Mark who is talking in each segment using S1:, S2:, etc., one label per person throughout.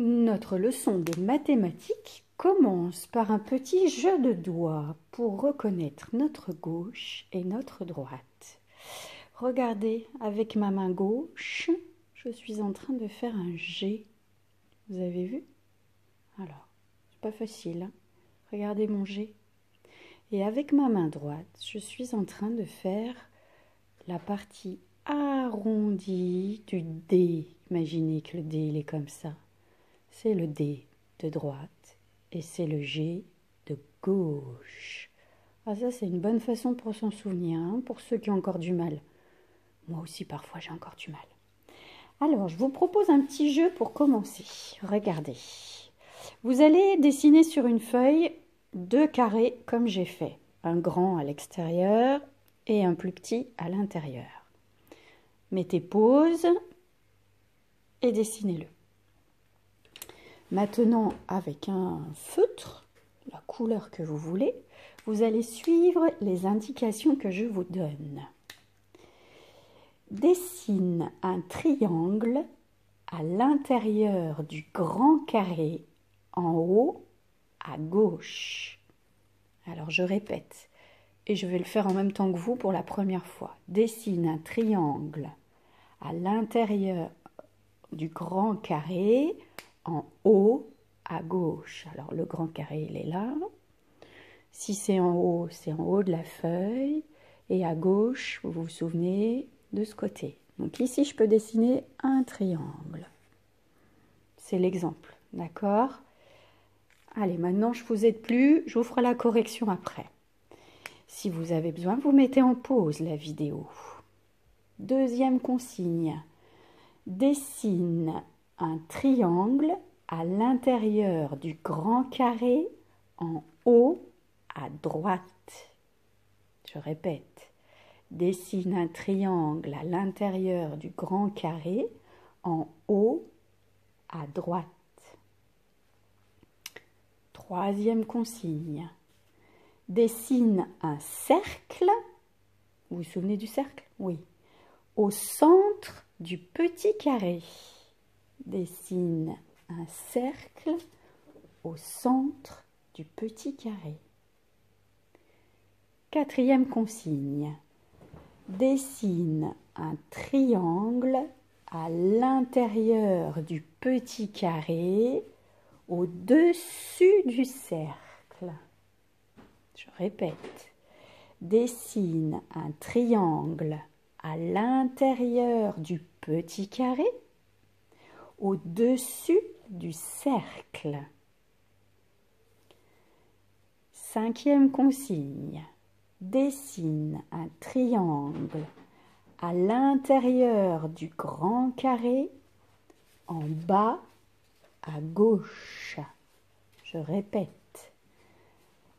S1: Notre leçon de mathématiques commence par un petit jeu de doigts pour reconnaître notre gauche et notre droite. Regardez, avec ma main gauche, je suis en train de faire un G. Vous avez vu? Alors, c'est pas facile, hein? Regardez mon G. Et avec ma main droite, je suis en train de faire la partie arrondie du D. Imaginez que le D, il est comme ça. C'est le D de droite et c'est le G de gauche. Ah, ça, c'est une bonne façon pour s'en souvenir, hein, pour ceux qui ont encore du mal. Moi aussi, parfois, j'ai encore du mal. Alors, je vous propose un petit jeu pour commencer. Regardez. Vous allez dessiner sur une feuille 2 carrés comme j'ai fait. Un grand à l'extérieur et un plus petit à l'intérieur. Mettez pause et dessinez-le. Maintenant, avec un feutre, la couleur que vous voulez, vous allez suivre les indications que je vous donne. Dessine un triangle à l'intérieur du grand carré en haut à gauche. Alors, je répète, et je vais le faire en même temps que vous pour la première fois. Dessine un triangle à l'intérieur du grand carré en haut à gauche. Alors le grand carré, il est là. Si c'est en haut de la feuille. Et à gauche, vous vous souvenez, de ce côté. Donc ici, je peux dessiner un triangle. C'est l'exemple, d'accord? Allez, maintenant, je ne vous aide plus. Je vous ferai la correction après. Si vous avez besoin, vous mettez en pause la vidéo. Deuxième consigne. Dessine un triangle à l'intérieur du grand carré en haut à droite. Je répète, dessine un triangle à l'intérieur du grand carré en haut à droite. Troisième consigne, dessine un cercle, vous vous souvenez du cercle? Oui. Au centre du petit carré. Dessine un cercle au centre du petit carré. Quatrième consigne. Dessine un triangle à l'intérieur du petit carré au-dessus du cercle. Je répète. Dessine un triangle à l'intérieur du petit carré au-dessus du cercle. Cinquième consigne. Dessine un triangle à l'intérieur du grand carré en bas à gauche. Je répète.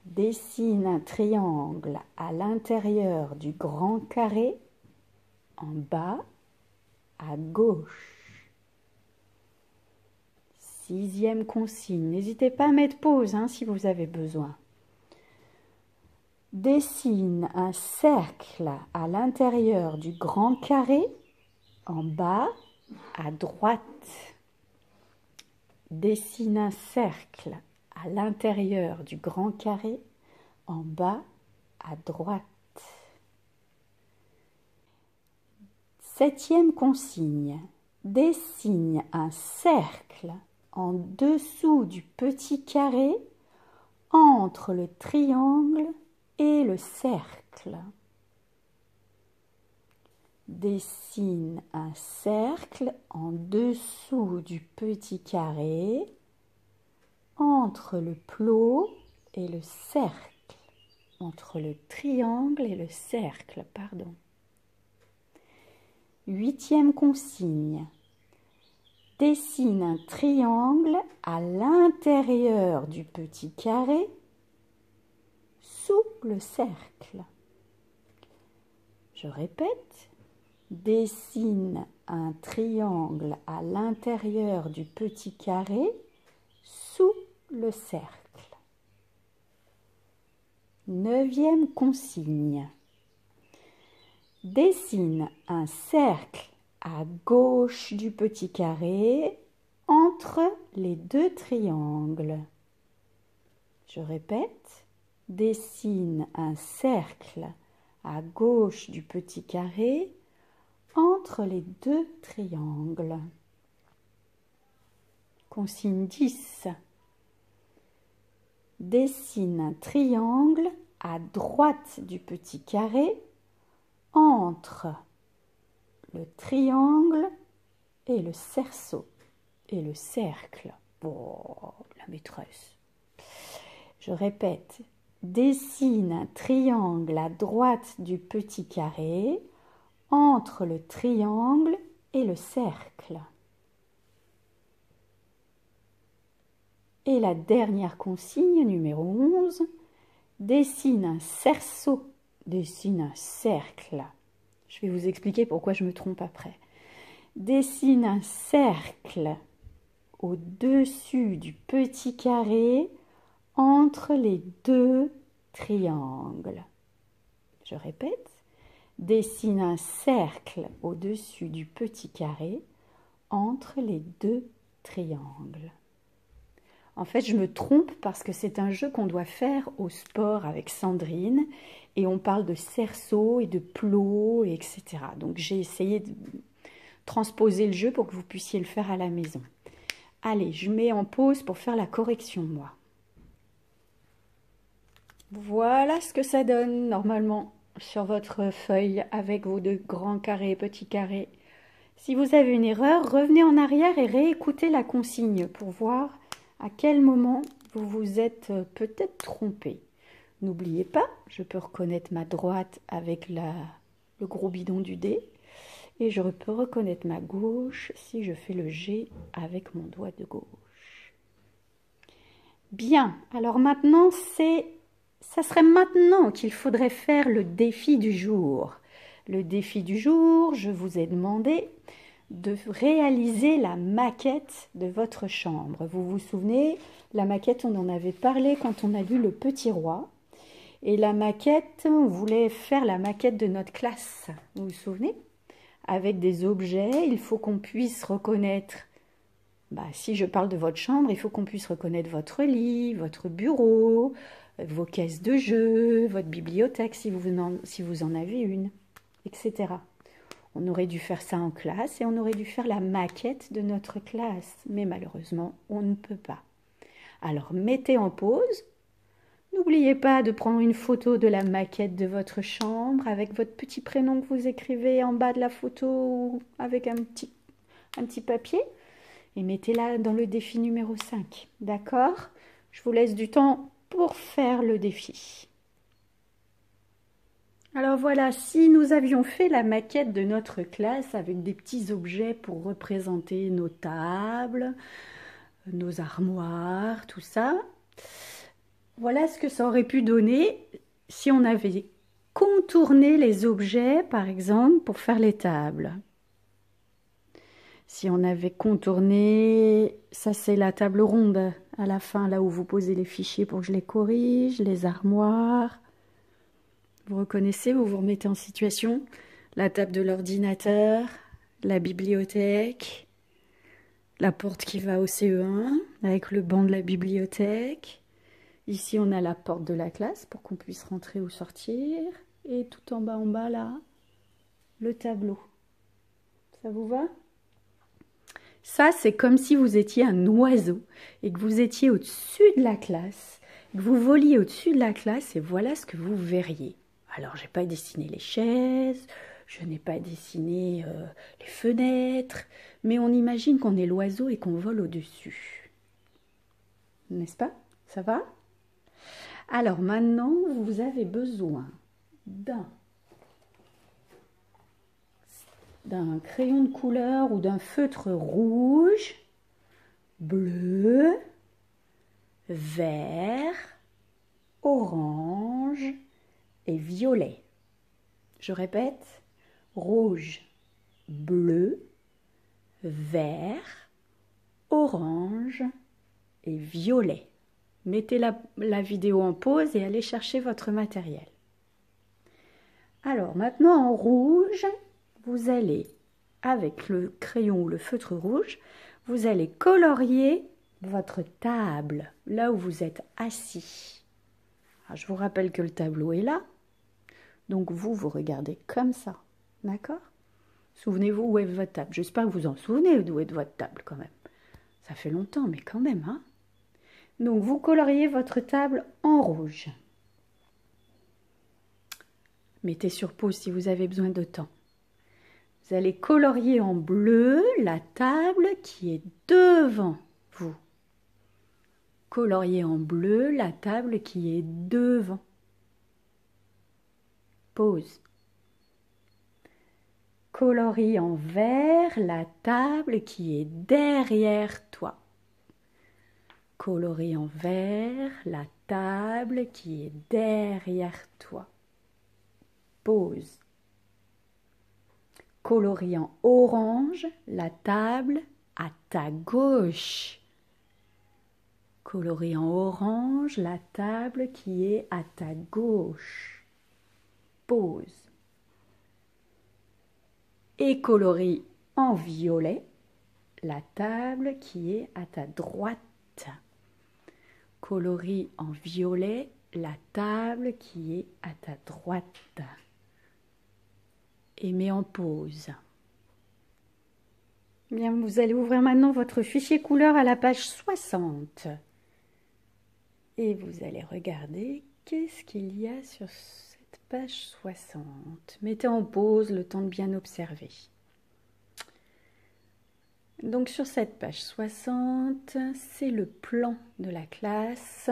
S1: Dessine un triangle à l'intérieur du grand carré en bas à gauche. Sixième consigne. N'hésitez pas à mettre pause si vous avez besoin. Dessine un cercle à l'intérieur du grand carré en bas à droite. Dessine un cercle à l'intérieur du grand carré en bas à droite. Septième consigne. Dessine un cercle en dessous du petit carré entre le triangle et le cercle. Dessine un cercle en dessous du petit carré entre le plot et le cercle. Entre le triangle et le cercle, pardon. Huitième consigne. Dessine un triangle à l'intérieur du petit carré sous le cercle. Je répète, dessine un triangle à l'intérieur du petit carré sous le cercle. Neuvième consigne. Dessine un cercle à gauche du petit carré en entre les deux triangles. Je répète, dessine un cercle à gauche du petit carré entre les deux triangles. Consigne 10. Dessine un triangle à droite du petit carré entre le triangle et le cerceau et le cercle. Oh, la maîtresse. Je répète, dessine un triangle à droite du petit carré entre le triangle et le cercle. Et la dernière consigne, numéro 11, dessine un cerceau, dessine un cercle. Je vais vous expliquer pourquoi je me trompe après. Dessine un cercle au-dessus du petit carré entre les deux triangles. Je répète, dessine un cercle au-dessus du petit carré entre les deux triangles. En fait, je me trompe parce que c'est un jeu qu'on doit faire au sport avec Sandrine et on parle de cerceau et de plot, etc. Donc j'ai essayé de transposer le jeu pour que vous puissiez le faire à la maison. Allez, je mets en pause pour faire la correction, moi. Voilà ce que ça donne normalement sur votre feuille avec vos deux grands carrés, petits carrés. Si vous avez une erreur, revenez en arrière et réécoutez la consigne pour voir à quel moment vous vous êtes peut-être trompé. N'oubliez pas, je peux reconnaître ma droite avec le gros bidon du dé et je peux reconnaître ma gauche si je fais le G avec mon doigt de gauche. Bien, alors maintenant ça serait maintenant qu'il faudrait faire le défi du jour. Le défi du jour, je vous ai demandé de réaliser la maquette de votre chambre. Vous vous souvenez, la maquette, on en avait parlé quand on a lu Le Petit Roi. Et la maquette, on voulait faire la maquette de notre classe. Vous vous souvenez? Avec des objets, il faut qu'on puisse reconnaître, si je parle de votre chambre, il faut qu'on puisse reconnaître votre lit, votre bureau, vos caisses de jeux, votre bibliothèque si vous en avez une, etc. On aurait dû faire ça en classe et on aurait dû faire la maquette de notre classe. Mais malheureusement, on ne peut pas. Alors, mettez en pause. N'oubliez pas de prendre une photo de la maquette de votre chambre avec votre petit prénom que vous écrivez en bas de la photo ou avec un petit papier. Et mettez-la dans le défi numéro 5. D'accord? Je vous laisse du temps pour faire le défi. Alors voilà, si nous avions fait la maquette de notre classe avec des petits objets pour représenter nos tables, nos armoires, tout ça, voilà ce que ça aurait pu donner si on avait contourné les objets, par exemple, pour faire les tables. Si on avait contourné, ça c'est la table ronde à la fin, là où vous posez les fichiers pour que je les corrige, les armoires. Vous reconnaissez, vous vous remettez en situation, la table de l'ordinateur, la bibliothèque, la porte qui va au CE1 avec le banc de la bibliothèque. Ici, on a la porte de la classe pour qu'on puisse rentrer ou sortir. Et tout en bas, là, le tableau. Ça vous va? Ça, c'est comme si vous étiez un oiseau et que vous étiez au-dessus de la classe, que vous voliez au-dessus de la classe et voilà ce que vous verriez. Alors, je n'ai pas dessiné les chaises, je n'ai pas dessiné les fenêtres, mais on imagine qu'on est l'oiseau et qu'on vole au-dessus. N'est-ce pas? Ça va? Alors maintenant, vous avez besoin d'un crayon de couleur ou d'un feutre rouge, bleu, vert, orange et violet. Je répète, rouge, bleu, vert, orange et violet. Mettez la vidéo en pause et allez chercher votre matériel. Alors maintenant en rouge, vous allez, avec le crayon ou le feutre rouge, vous allez colorier votre table, là où vous êtes assis. Alors, je vous rappelle que le tableau est là. Donc vous regardez comme ça. D'accord? Souvenez-vous où est votre table. J'espère que vous en souvenez d'où est votre table quand même. Ça fait longtemps, mais quand même, hein? Donc vous coloriez votre table en rouge. Mettez sur pause si vous avez besoin de temps. Vous allez colorier en bleu la table qui est devant vous. Colorier en bleu la table qui est devant. Pause. Colorie en vert la table qui est derrière toi. Colorie en vert la table qui est derrière toi. Pause. Colorie en orange la table à ta gauche. Colorie en orange la table qui est à ta gauche. Pause. Et colorie en violet la table qui est à ta droite. Colorie en violet la table qui est à ta droite. Et mets en pause. Bien, vous allez ouvrir maintenant votre fichier couleur à la page 60. Et vous allez regarder qu'est-ce qu'il y a sur cette page 60. Mettez en pause le temps de bien observer. Donc sur cette page 60, c'est le plan de la classe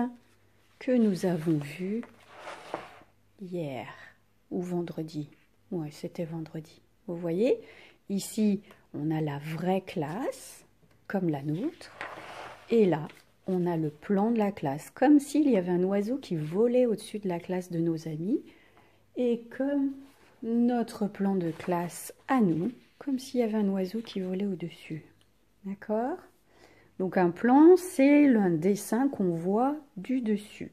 S1: que nous avons vu hier ou vendredi. Ouais, c'était vendredi. Vous voyez, ici, on a la vraie classe, comme la nôtre. Et là, on a le plan de la classe, comme s'il y avait un oiseau qui volait au-dessus de la classe de nos amis. Et comme notre plan de classe à nous, comme s'il y avait un oiseau qui volait au-dessus. D'accord? Donc un plan, c'est un dessin qu'on voit du dessus.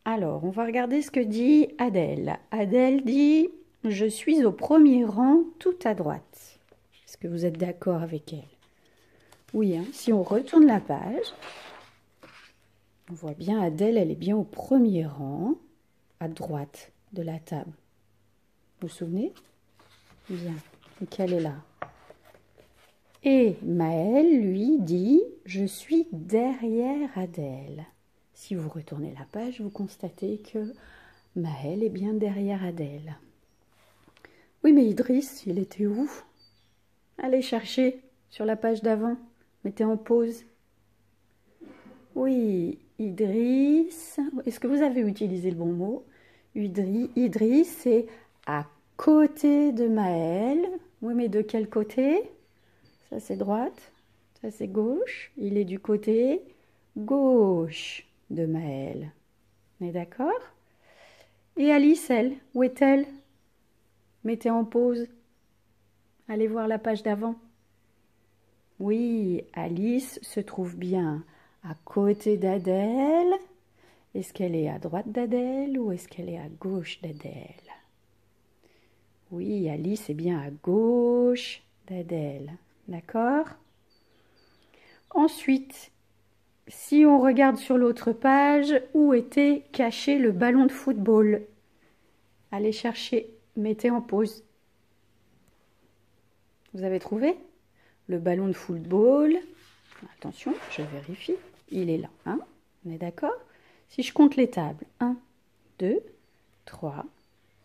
S1: Alors, on va regarder ce que dit Adèle. Adèle dit « Je suis au premier rang tout à droite ». Est-ce que vous êtes d'accord avec elle? Oui, hein, si on retourne la page, on voit bien Adèle, elle est bien au premier rang, à droite de la table. Vous vous souvenez? Bien, donc elle est là. Et Maël, lui, dit « Je suis derrière Adèle ». Si vous retournez la page, vous constatez que Maël est bien derrière Adèle. Oui, mais Idriss, il était où? Allez chercher sur la page d'avant. Mettez en pause. Oui, Idriss. Est-ce que vous avez utilisé le bon mot? Idriss, c'est à côté de Maël. Oui, mais de quel côté? Ça, c'est droite. Ça, c'est gauche. Il est du côté gauche de Maël. On est d'accord? Et Alice, elle, où est-elle? Mettez en pause. Allez voir la page d'avant. Oui, Alice se trouve bien à côté d'Adèle. Est-ce qu'elle est à droite d'Adèle ou est-ce qu'elle est à gauche d'Adèle? Oui, Alice est bien à gauche d'Adèle. D'accord? Ensuite, si on regarde sur l'autre page, où était caché le ballon de football? Allez chercher, mettez en pause. Vous avez trouvé? Le ballon de football. Attention, je vérifie. Il est là. Hein? On est d'accord? Si je compte les tables. 1, 2, 3,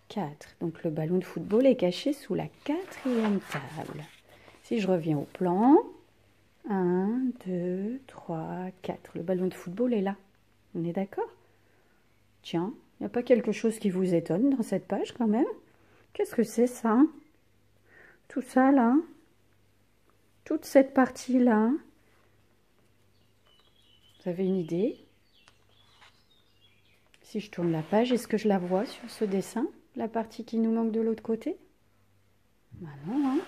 S1: 4. Donc le ballon de football est caché sous la 4e table. Si je reviens au plan. 1, 2, 3, 4. Le ballon de football est là. On est d'accord? Tiens, il n'y a pas quelque chose qui vous étonne dans cette page quand même? Qu'est-ce que c'est ça? Tout ça là? Toute cette partie-là? Vous avez une idée? Si je tourne la page, est-ce que je la vois sur ce dessin? La partie qui nous manque de l'autre côté? Ben non, hein?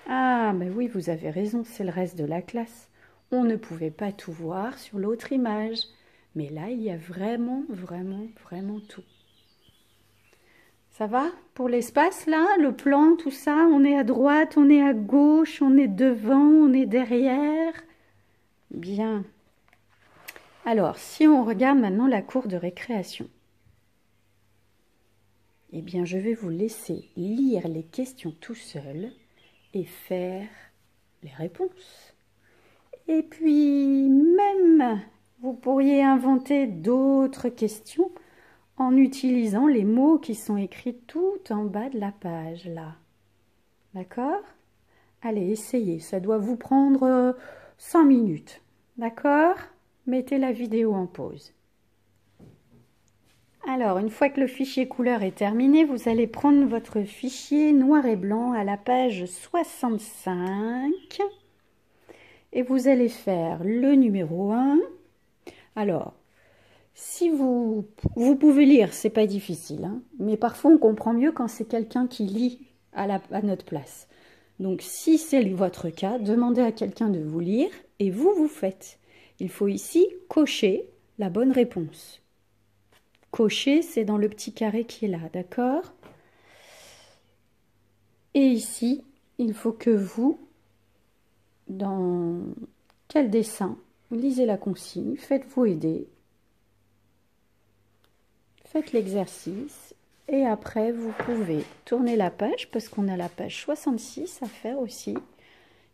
S1: Ah, ben oui, vous avez raison, c'est le reste de la classe. On ne pouvait pas tout voir sur l'autre image. Mais là, il y a vraiment tout. Ça va pour l'espace là, le plan, tout ça? On est à droite, on est à gauche, on est devant, on est derrière. Bien. Alors, si on regarde maintenant la cour de récréation, eh bien, je vais vous laisser lire les questions tout seul et faire les réponses. Et puis, même, vous pourriez inventer d'autres questions en utilisant les mots qui sont écrits tout en bas de la page, là. D'accord? Allez, essayez. Ça doit vous prendre 5 minutes. D'accord? Mettez la vidéo en pause. Alors, une fois que le fichier couleur est terminé, vous allez prendre votre fichier noir et blanc à la page 65 et vous allez faire le numéro 1. Alors, si vous pouvez lire, c'est pas difficile, hein, mais parfois on comprend mieux quand c'est quelqu'un qui lit à notre place. Donc, si c'est votre cas, demandez à quelqu'un de vous lire et vous faites. Il faut ici cocher la bonne réponse. Cocher, c'est dans le petit carré qui est là, d'accord? Et ici, il faut que vous, dans quel dessin, lisez la consigne, faites-vous aider, faites l'exercice, et après, vous pouvez tourner la page, parce qu'on a la page 66 à faire aussi.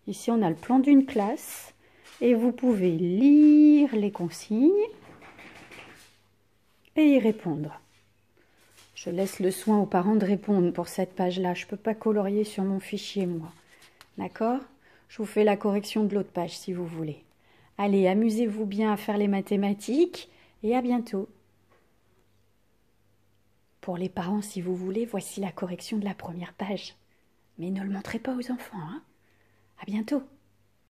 S1: Ici, on a le plan d'une classe, et vous pouvez lire les consignes et y répondre. Je laisse le soin aux parents de répondre pour cette page-là. Je ne peux pas colorier sur mon fichier, moi. D'accord? Je vous fais la correction de l'autre page, si vous voulez. Allez, amusez-vous bien à faire les mathématiques et à bientôt. Pour les parents, si vous voulez, voici la correction de la première page. Mais ne le montrez pas aux enfants, hein? À bientôt.